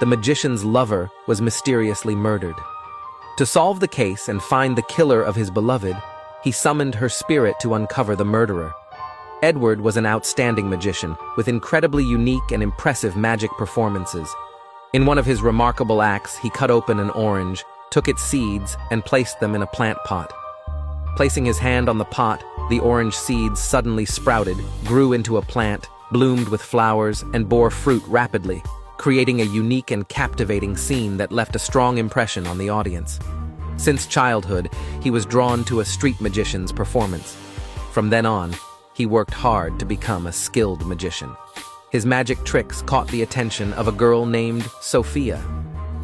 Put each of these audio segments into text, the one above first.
the magician's lover was mysteriously murdered. To solve the case and find the killer of his beloved, he summoned her spirit to uncover the murderer. Edward was an outstanding magician with incredibly unique and impressive magic performances. In one of his remarkable acts, he cut open an orange, took its seeds, and placed them in a plant pot. Placing his hand on the pot, the orange seeds suddenly sprouted, grew into a plant, bloomed with flowers, and bore fruit rapidly, creating a unique and captivating scene that left a strong impression on the audience. Since childhood, he was drawn to a street magician's performance. From then on, he worked hard to become a skilled magician. His magic tricks caught the attention of a girl named Sophia.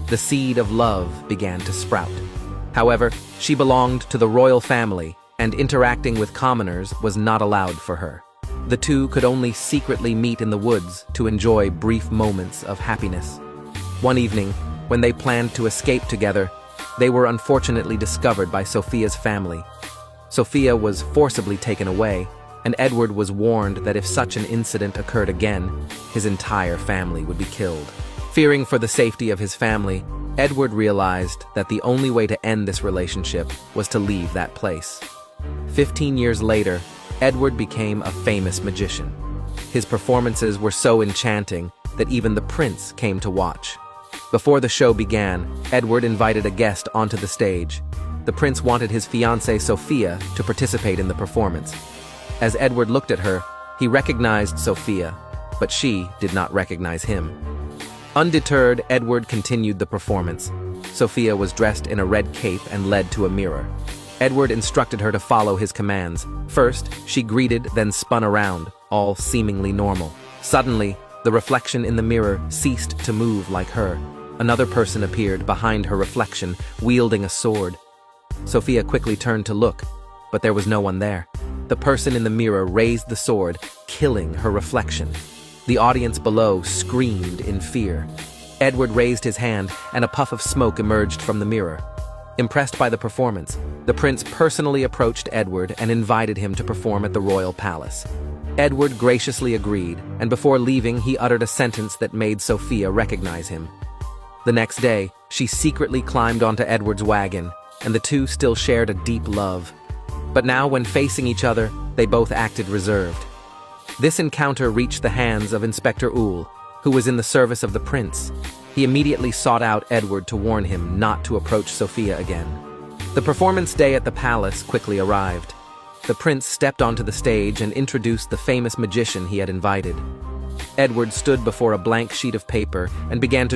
The seed of love began to sprout. However, she belonged to the royal family, and interacting with commoners was not allowed for her. The two could only secretly meet in the woods to enjoy brief moments of happiness. One evening, when they planned to escape together, they were unfortunately discovered by Sophia's family. Sophia was forcibly taken away, and Edward was warned that if such an incident occurred again, his entire family would be killed. Fearing for the safety of his family, Edward realized that the only way to end this relationship was to leave that place. 15 years later, Edward became a famous magician. His performances were so enchanting that even the prince came to watch. Before the show began, Edward invited a guest onto the stage. The prince wanted his fiancée Sophia to participate in the performance. As Edward looked at her, he recognized Sophia, but she did not recognize him. Undeterred, Edward continued the performance. Sophia was dressed in a red cape and led to a mirror. Edward instructed her to follow his commands. First, she greeted, then spun around, all seemingly normal. Suddenly, the reflection in the mirror ceased to move like her. Another person appeared behind her reflection, wielding a sword. Sophia quickly turned to look, but there was no one there. The person in the mirror raised the sword, killing her reflection. The audience below screamed in fear. Edward raised his hand, and a puff of smoke emerged from the mirror. Impressed by the performance, the prince personally approached Edward and invited him to perform at the royal palace. Edward graciously agreed, and before leaving, he uttered a sentence that made Sophia recognize him. The next day, she secretly climbed onto Edward's wagon, and the two still shared a deep love. But now, when facing each other, they both acted reserved. This encounter reached the hands of Inspector Oul, who was in the service of the prince. He immediately sought out Edward to warn him not to approach Sophia again. The performance day at the palace quickly arrived. The prince stepped onto the stage and introduced the famous magician he had invited. Edward stood before a blank sheet of paper and began to